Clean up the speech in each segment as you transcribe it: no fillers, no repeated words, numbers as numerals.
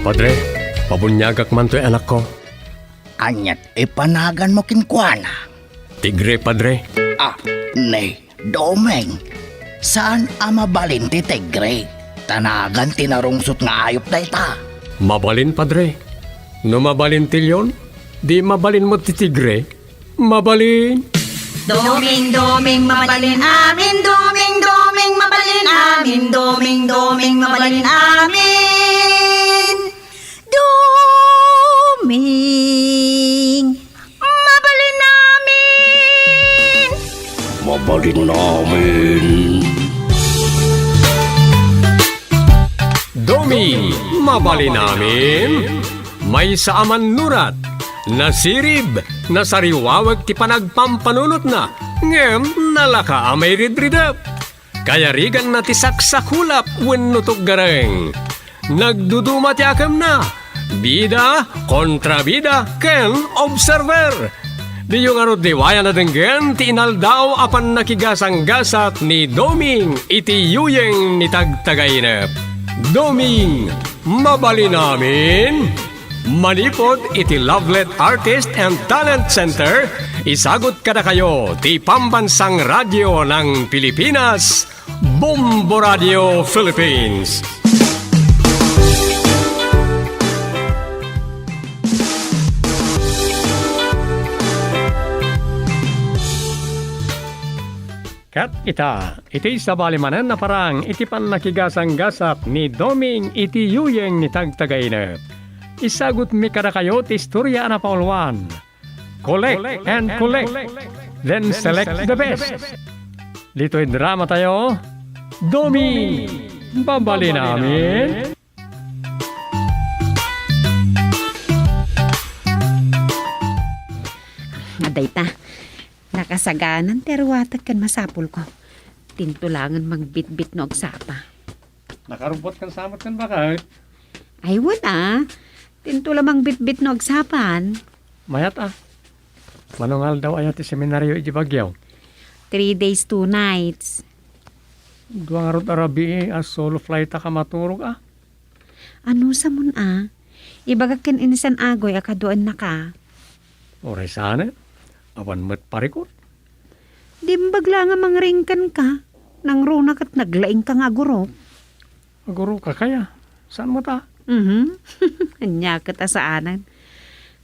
Padre, pabunyagak man to'y anak ko. Anyat ipanagan mo kinkwana. Tigre, Padre. Nay, Domeng. Saan mabalin ti Tigre? Tanagan tinarungsot nga ayop na ita. Mabalin, Padre. No mabalin tilyon, di mabalin mo ti Tigre. Mabalin. Doming, doming, mabalin amin. Doming, doming, mabalin amin. Doming, doming, mabalin amin. Doming, mabalin amin. Mabalin namin. Domi, mabalin namin. May saaman nurat, nasirib, nasariwawag ti panagpampanunot na, ngem nalaka amay ridridap. Kaya rigan na ti saksakulap wenno gareng. Nagduduma ti akam na, bida, kontrabida, ken observer. Di yung arod diwaya na denggen, ti inaldaw apan nakigasang-gasat ni Doming iti yuyeng ni tagtagainep. Doming, mabalin namin. Manipod iti Lovelet Artist and Talent Center, isagot kada kayo ti pambansang radyo ng Pilipinas, Bombo Radio Philippines. Kat iti sa balimanan na parang iti pan nakigasang-gasap ni Doming iti yuyeng ni tagtagainep. Isagot mi kada kayo ti istorya na pauluan. Collect and collect, then select the best. Dito'y drama tayo. Doming, babali namin. Aday ta, nakasaganan terwatag kan masapul ko. Tintulangan magbitbit no agsapa. Nakarubot kan samot kan bakit? Ay wala, tinto lamang bitbit no agsapan. Mayat manungal daw ayat ti seminaryo iti Bagyaw. 3 days, 2 nights. Duang arot arabi as solo flight ka maturog Ano sa mun Ibagakin inisan agoy akaduan na ka. Oray sana, awan mat parikot. Dimbagla nga mangringkan ka. Nang runak at naglaing ka nga guro. Aguro ka kaya? Saan mo ta? Anya kita saanan.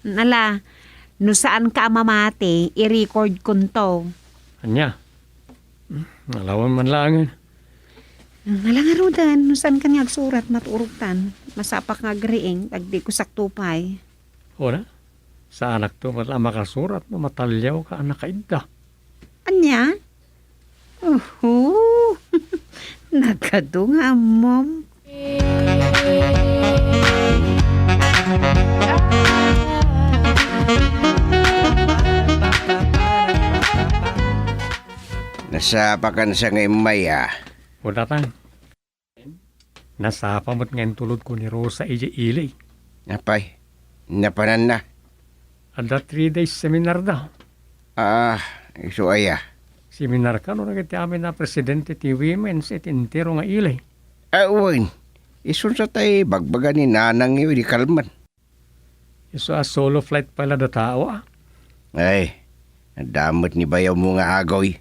Nala, no saan ka mamati, i-record kunto. Anya? Nalawan man lang. Nala nga rudan, no saan ka niya agsurat maturutan. Masapak nga agriing, agdi ko saktupay. Ora? Sa anak to, matla makasurat na matalyaw ka anak kaida. Anya? Nagkadunga, mom. Nasapakan sa ngayon maya. Wala tang. Nasapa mo't ngayon tulod ko ni Rosa iji ilay. Napay, napanan na. Ada 3 days seminar daw. Iso aya. Seminar ka no nagiti amin na presidente ti women's it intero nga ilay. Uwan, isun sa tayo bagbaga ni nanang iyo di kalman. Iso solo flight pala da tao Ay, nadamot ni bayaw mo nga agoy.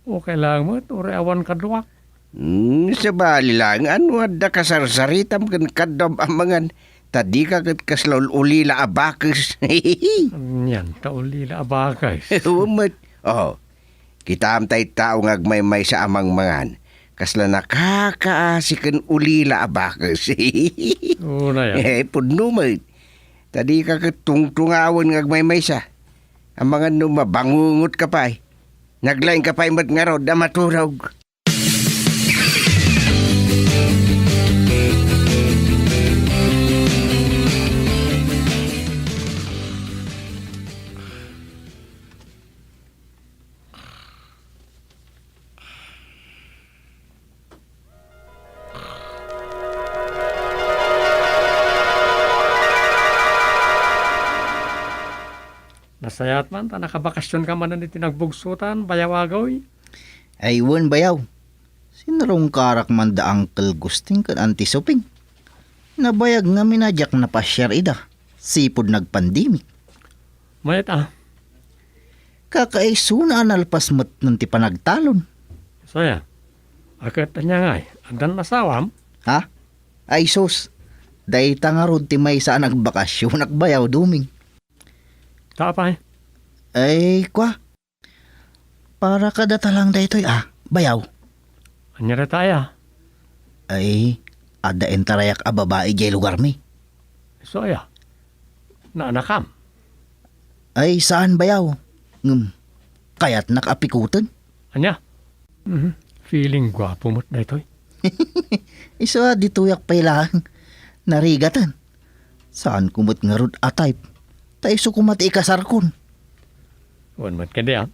Okay lang mo, ore awan kadwak. Sa bali lang, ano da kasarsaritam kan kadam amangan. Tadi ka kat kaslaul ulila abakis. Yan, taulila abakay. Umot. Kita am tay tao ngagmay-may sa amang mangan. Kasla nakakaasikan ulila abakis. Una yan. Puno mo. Tadi ka katungtungawan ngagmay-may sa. Ang mga mabangungot ka pa. Naglaing ka pa imat nga raw da maturog. Nasayat man, ta nakabakasyon ka man na tinagbugsutan, bayawagaw. Aywan bayaw. Sinarong karak man da Uncle Gusting kan anti-soping. Nabayag nga minadyak na pasyar ida. Sipod nagpandemik. Mayat Kakaiso na analpas mo't nun ti panagtalon. saya. Akat niya ngay, andan nasawam. Ha? Ay sus. Day tangarod ti may saan nagbakasyon nagbayaw duming. Tapay. Ay kwa. Para kada talang daytoy bayaw. Anya na tayo. Ay, ada entarayak a babae jay lugar mi. Saya. Naanakam. Ay, saan bayaw? Kaya't nakapikutan. Anya? Feeling gwapo mo't na ito'y. Isa dituyak pailang. Narigatan. Saan kumot nga rod atay? Taiso kumati ikasarkon. Wan mat ka diyan.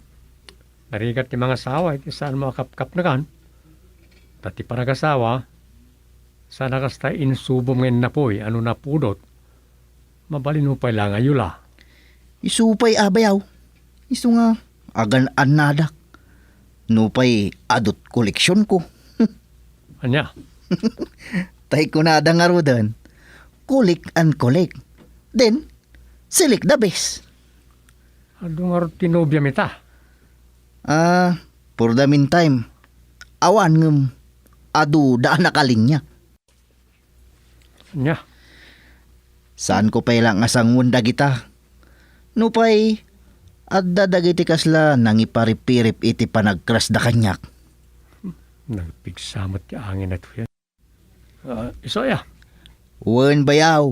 Narigat yung mga sawa, iti saan mga kapkap na kan. Tati paragasawa, sana kasta insubom ngayon na po'y, ano na pudot. Mabalinupay lang ayula. Isupay bayaw. Isu nga agan anadak. Nupay adot koleksyon ko. Anya? Tay ko na nga rodan. Kulik and collect. Then, select the best. Ano nga rin tinobya mita? For the meantime, awan ngem adu daan nakalinya. Anya? Saan ko pailang asangun dagita? Nupay, adda dagiti kasla nangiparipirip iti panagkras da kanyak. Nagpigsamot yung angin na ito yan. Isoya. Wen bayaw,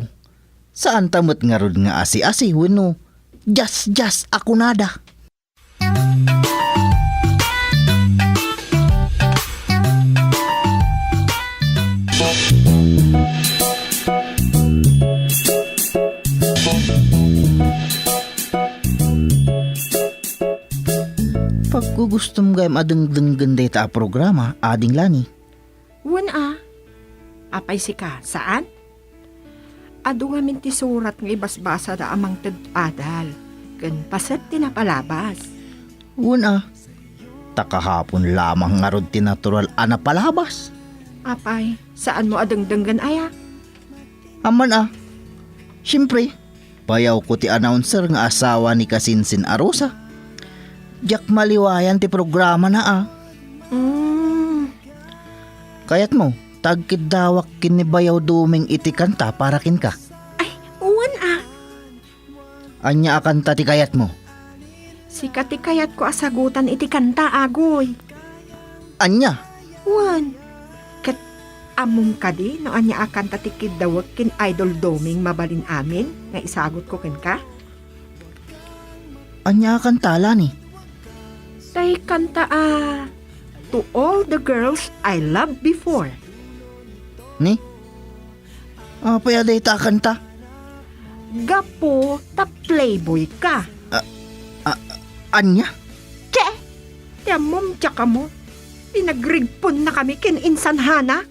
saan tamot nga rod nga asi-asi weno? Just ako nada. Pagkugustom gayam adeng ganday ta programa, ading lani. Wan apay si ka, saan? Ado nga minti surat ng ibasbasa da amang tag-adal. Kan paset tinapalabas. Una, takahapon lamang nga rod tinatural palabas. Apay, saan mo adengdenggan aya? Aman siyempre, bayaw ko ti announcer nga asawa ni Kasinsin Arosa. Diyak maliwayan ti programa na Kayat mo, tagkid dawak kinibayaw duming iti kanta para kin ka. Ay, uwan Anya akanta ti kayat mo? Si katikayat ko asagutan iti kanta agoy. Anya? Uwan. Kat among kadi no anya akan tatikid dawag kin idol doming mabalin amin nga isagot ko ken ka? Anya akanta ni? Tay kanta To all the girls I loved before. Ni? Apay aday ta kanta? Gapo ta playboy ka. Anya? Che! Tiamom tsaka mo. Pinagrigpon na kami kin insanhana.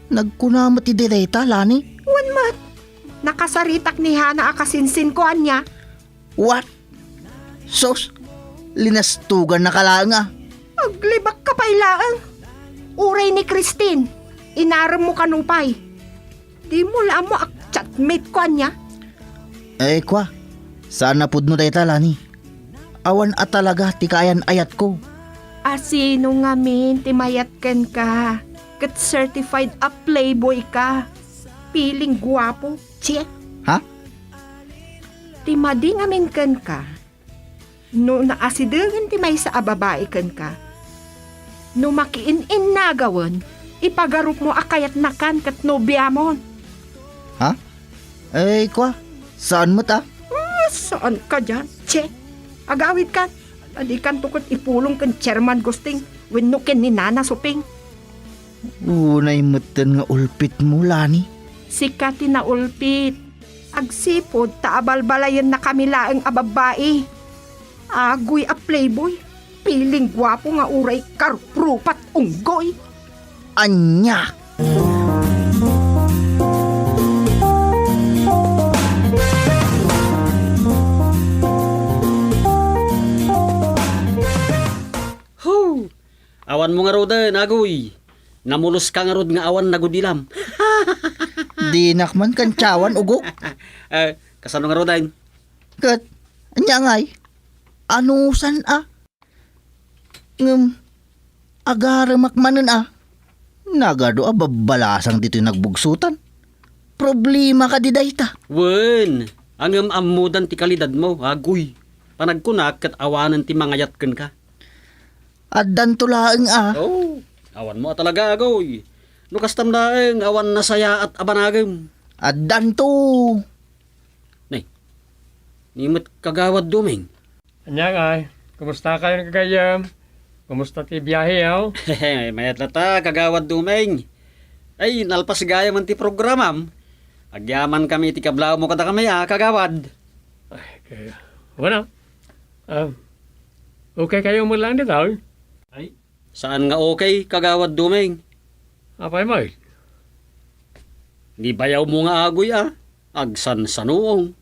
Nagkunamot ti direta, lani? Wan mat. Nakasaritak ni Hana akasinsin ko anya. What? Sos, linastugan na kalanga. Aglibak ka pailaan. Uray ni Christine. Inaram mo kanupay. Di mo lang mo ak chatmate ko anya. Kwa, saan napud mo dayta, lani? Awan talaga ti kayan ayat ko. Asino nga min, timayat ken ka. Kat certified a playboy ka. Piling guwapo. Che. Ha? Timadi nga min ken ka. No naasidengan ti may sa ababae ken ka. No makiin-in nagawan, ipagarup mo akayat nakan kat nobya mo. Ha? Kwa, saan mo ta? Saan ka dyan? Che, agawid ka. Adi kan tukot ipulong kan chairman gusting. Wenno ken ni Nana Suping. Unay mutan nga ulpit mo, lani. Sikat na ulpit. Agsipod, taabalbalayan na kami laeng ababae. Agoy a playboy. Piling gwapo nga uray karprupat unggoy. Anya! Awan mo nga rod agoy. Namulos ka nga rod nga awan nagudilam. Di nakman kantsawan ugok. Kasano nga rodain? Kat, anya ngay. Anusan agaramak manan Nagado babalasang dito nagbugsutan. Problema ka di dayta. Wen, ang amudan ti kalidad mo, agoy. Panagkunak kat awanan ti mangayatken ka. Addan tulaeng Oh, awan mo talaga, agoy. No kastam daeng, awan na saya at abanagem. Addan to. Nimit kagawad duming. Anya ay, kumusta kayo ng kagayam? Kumusta ti biyahe, yaw? Mayat lata, kagawad duming. Ay, nalpas gaya man ti programam. Agyaman kami ti kablaw mo kada kami kagawad. Kaya, wala. Okay kayo mo lang dito, Ay, saan nga okay, kagawad duming? apay mo. Di bayaw mo nga agoy Agsan sanuong.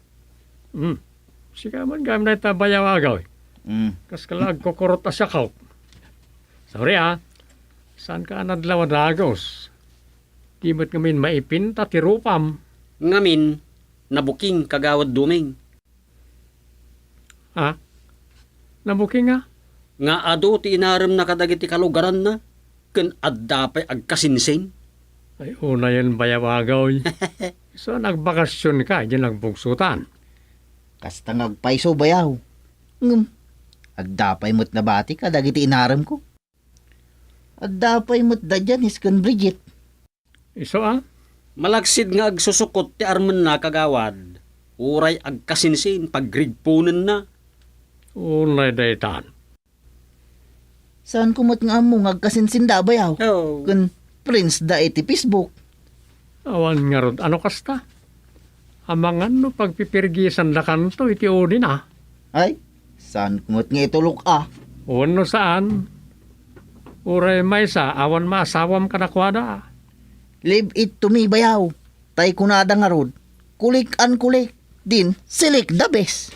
Sika man gam na itabayaw agaw. Kas kalag kukurot na siya kaw. Sorry saan ka anadlaw dagos? Di mo't ngamin maipinta ti rupam. Ngamin, nabuking kagawad duming. Nabuking nga? Nga ado ti inaram na kadagiti kalugaran na. Ken addapay agkasinsin. Ay una yan bayaw agaw. So nagbakasyon ka, dyan nagbugsutan. Kasta ngagpaiso bayaw. Agdapay mo't nabati ka dagiti inaram ko. Agdapay mo't dadyan iskan Bridget. Iso Malagsid nga agsusukot ti armen na kagawad. Uray agkasinsin pagrigpunan na. Unay daytan. Saan kumot nga mo ngagkasinsinda bayaw? Oh. Kun Prince da iti Facebook. Awan nga rod, ano kasta? Amangan no pagpipirgisan na kanto iti uni na. Ay, saan kumot nga itulok Uno saan? Uray may sa awan maasawam ka na kwada. Leave it to me bayaw. Tay kunada nga rod. Kulik an kulik. Din, select the best.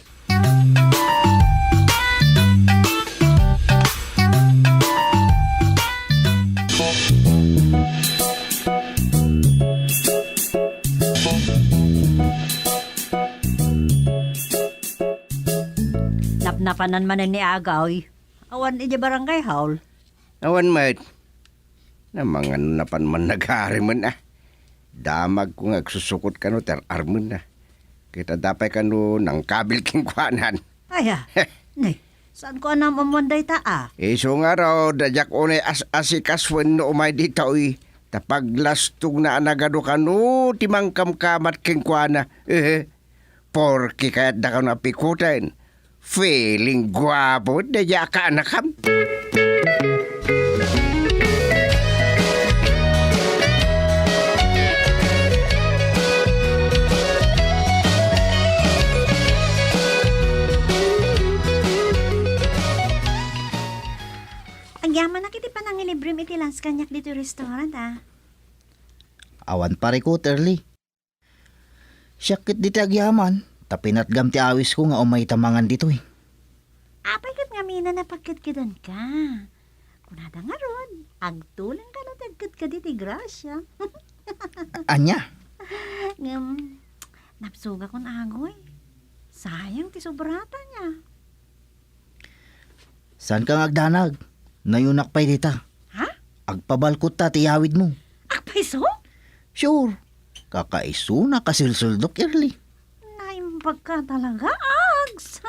Napnapanan man ni Agaw. Awan iti barangay haul. Awan mat. Na mga napan man naghari man Damag ko nga susukot ka no ter armon na. Kita dapay ka no ng kabil kingkwanan. Ay Nay, saan ko anam amonday Iso nga raw, dajak unay asikaswan no umay dito tapaglastog na anagado ka no timang kamkamat kingkwana. Porki kaya't da ka napikutan. Feeling guwapo, dajak ka anakam. Ang yaman na kiti pa nang ilibrim iti lans kanyak dito restaurant Awan pare ko, Terly. Syakit di tagyaman. Tapinat gam ti awis ko nga umay tamangan dito Apay kat nga mina na pagkatkidan ka. Kunada nga ron, agtulang ka na tagkat ka diti grasya. Anya? Napsuga kon agoy. Sayang ti sobrata niya. Saan ka ngagdanag? Nayunak pa'y dita. Ha? Agpabalkot ta ti yawid mo. Akpay so? Sure. Kakaiso na kasilsuldok early. Naimbag ka talaga, Ags.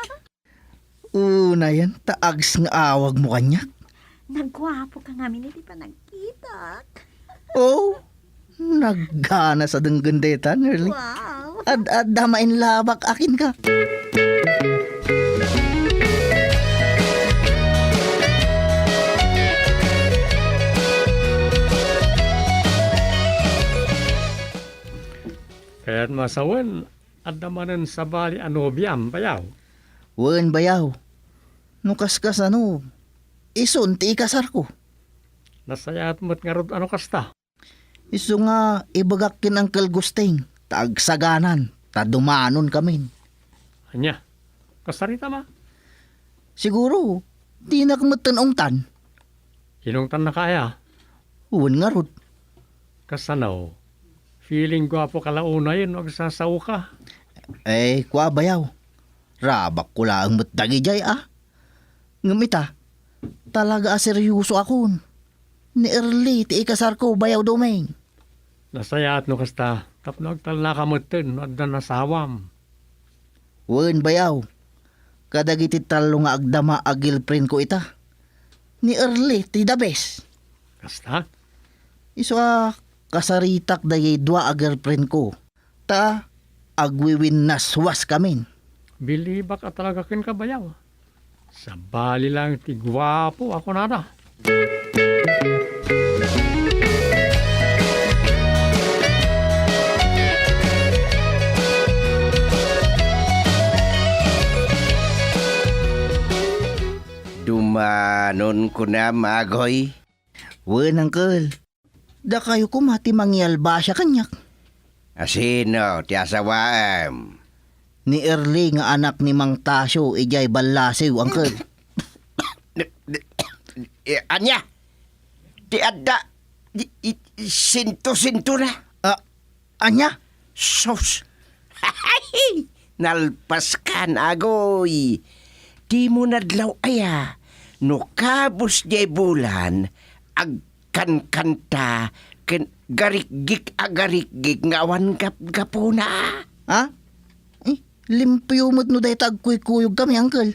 Una yan, taags nga awag mo kanyak. Nagwapo ka namin, hindi pa nagkita. Oh, naggana sa denggendetan early. Wow. Ad damain labak akin ka. Kaya't masawan, at namanan sa bali anobiam bayaw. Wen bayaw. Nukas ison ti ikasar ko. Nasayat mo't nga rod ano kasta. Iso nga ibagakin ang kalgusting. Taagsaganan. Tadumanon kami. Anya, kasarita ma. Siguro, di na kamatanong tan. Hinungtan na kaya. Wen nga rod. Kasanaw. Feeling gwapo kalauna yun, magsasaw ka. Eh, kwa bayaw. Rabak ko lang matdagi jay Ngamita, talaga seryoso akon. Ni early ti ikasar ko bayaw Domeng. Nasayaat no kasta, tapno agtal nakamutin, at na nasawam. Wen bayaw. Kadagiti talo nga agdama a girlfriend ko ita. Ni early ti the best. Kasta? Iso kasaritak dayay dua a girlfriend ko. Ta agwiwin naswas kamin. Bilibak at talaga kin kabayaw. Sa bali lang ti gwapo ako nada. Dumanon ko na, Magoy. Wen uncle. Da kayo kumati mangyalba siya kanyak. Asino, ti asawaam. Ni Erly nga anak ni Mang Tasyo ijay balasiw uncle. Anya, ti adda, sinto na. Anya? Sos. Nalpas ka na, Agoy. Di mo nadlaw aya. No kabus di bulan, agkan kanta, garikgik agarikgik ngawan gapuna. Ha? Limpyumot no day tagkuy-kuyog kami uncle.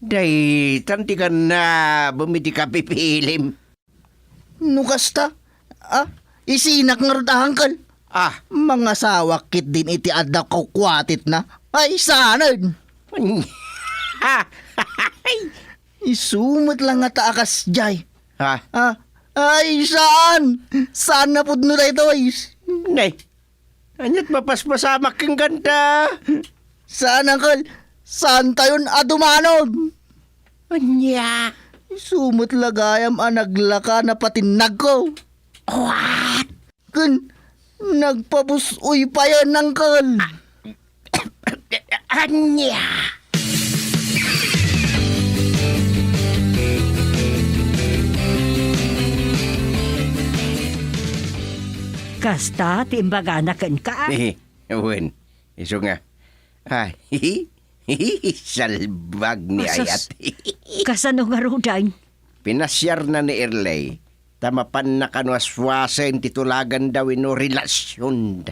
Day, tantikan na, bumiti ka pipilim. Nukasta? Isinak nga rod uncle. Mga sawakit din iti adda kukwatit na. Ay, sanad. Isumot lang nga taakas jay. Ay, saan? Saan na pud no day toys? Nay, anyat mapaspasamak kang ganda. Saan uncle? Saan tayon adumanog? Anya. Sumot lagayam naglaka na patinag ko. What? Kun, nagpabusoy pa yan, uncle. Anya. Kasta, timbaganakan ka. Wen, iso nga. Salbag ni Asas. Ayat. Kasano nga rudan? Pinasyar na ni Erlay. Tamapan na kanwaswasen titulagan daw ino relasyon.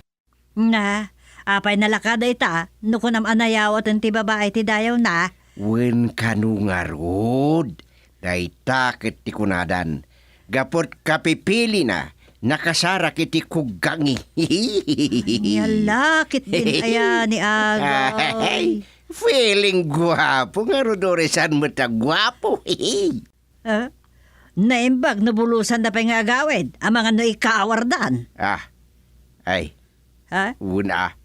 Na, apay nalakada ita, nukunam anayawat ang ti babae ti dayaw na. Wen kanu nga rod. Dayta ket ti kunadan. Gapot kapipili na. Nakasara kiti kugangi. Yalakit din aya ni Agoy. Feeling guwapo nga rodorisan mo ta guwapo. Naimbag nabulusan na pa nga agawid, ang mga no ikawardan. Ay, Ha? una.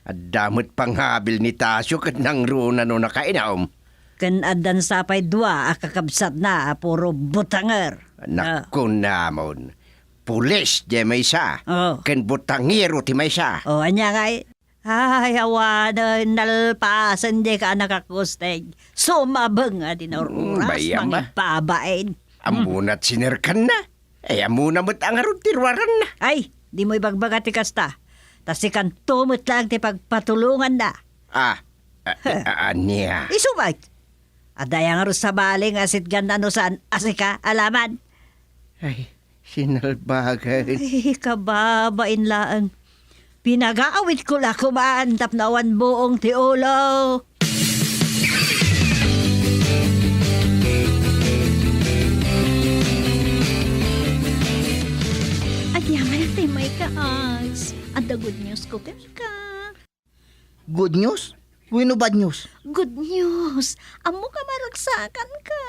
Adamot panghabil ni Tasyo kat nang runa no nakainaom. Kan adan sapay dua, akakabsat na, puro butanger. Naku namon. Pulis di may siya. Oh. Ken butangiro ti may siya. O, anya ngay. Ay, awanan, nalpasan di ka nakakusteg. Sumabang nga din oras, bayam ba? mga babain. Amunat sinerkan na. Ay amuna mo't ang arod tirwaran na. Ay, di mo ibagbaga ti kasta. Tas ikan tumot lang ti pagpatulungan na. Anya. Isubay. Adayang arus sa baling asit ganda no saan asika alaman. Ay, sinalbagan. Ay, kababain laang. Pinag-aawit ko la kumaantap na awan buong ti ulo. Agyaman ang timay ka, Ags. Ang the good news ko ka. Good news? Wino bad news? Good news. Amo ka maragsakan ka.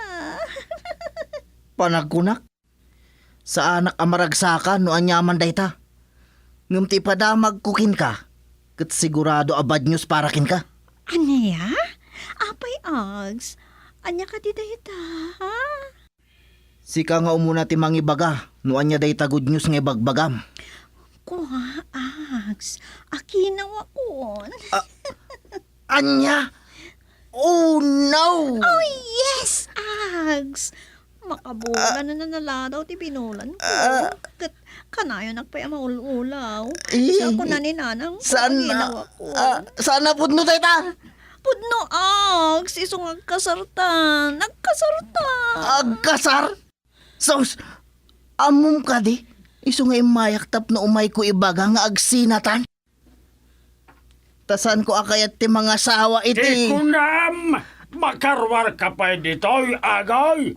Panagkunak? Sa anak amaragsakan no anyaman dayta. Ngam ti padamag kukin ka. Kat sigurado a bad news para kin ka. Anya? Apay, Ags. Anya ka di dayta, ha? Sika nga umuna ti mangibaga no anya dayta good news nga bagbagam. Kuha, Ags. Akinaw akon. Anya? Oh no! Oh, yes, Ags. Makabuga na naladaw ti binulan ko. Kanayo nagpaya maululaw. Eh, Sa ako na ni nanang. Sana, sana po no, tita. Pudno si isong agkasartan. Nagkasartan. Agkasar. Sos, amom ka di. Iso nga imayak tap na umay ko ibaga nga agsinatan. Tasan ko akayat ti mga sawa iti. Kunam! Makarwar ka pa dito, agay!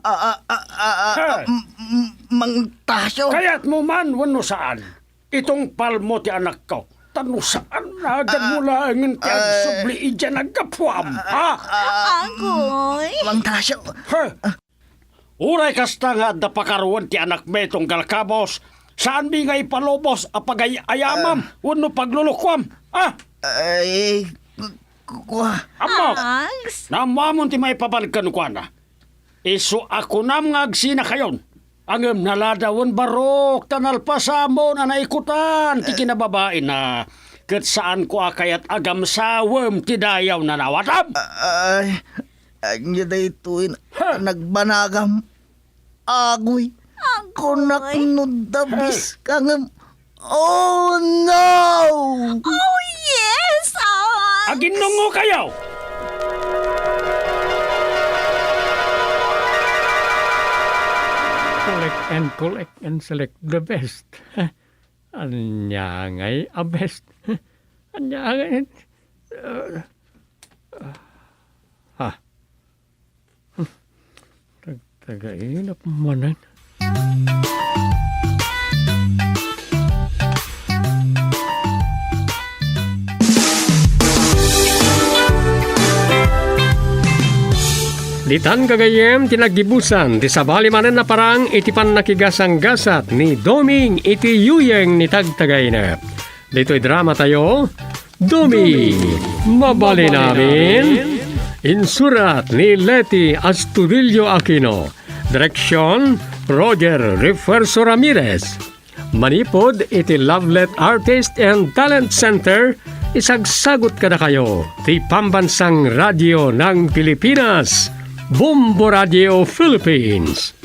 Mang Tasyo. Kaya't mo man, wano saan? Itong palmo ti anak ko. Tano saan na agad mo lang ti agsubli idyan nagkapwam, ha? Agoy. Mang Tasyo. Uray kasta nga da pakaruan ti anak metong galkabos. Saan mi nga ipalobos apagay ayamam, wano paglulukwam, ha? Ay, kuha. Amok! Ags. Namamon ti may pabalkan ko na. Iso ako nam nga agsina kayon. Angem naladawon barok tanalpasamo na naikutan ti kinababae na ket saan ko akayat agam sawem ti dayaw na nawatam. Ay, anya da ituin. Nagbanagam. Agoy. Kunak nudabis kangem. Oh no! Oh, yes! Aginungo kayo! Collect and select the best. Anya ngay a best. Anya ngay. Tagainap manan. Ditan kagayem tinagibusan ti sabali manen na parang iti pan nakigasang-gasat ni Doming iti yuyeng ni tagtagay na. Dito'y drama tayo, Doming, mabali namin. Insurat ni Leti Astudillo Aquino. Direksyon, Roger Refuerzo Ramirez. Manipod iti Lovelet Artist and Talent Center. Isagsagot ka na kayo ti Pambansang Radio ng Pilipinas. Bombo Radio Philippines.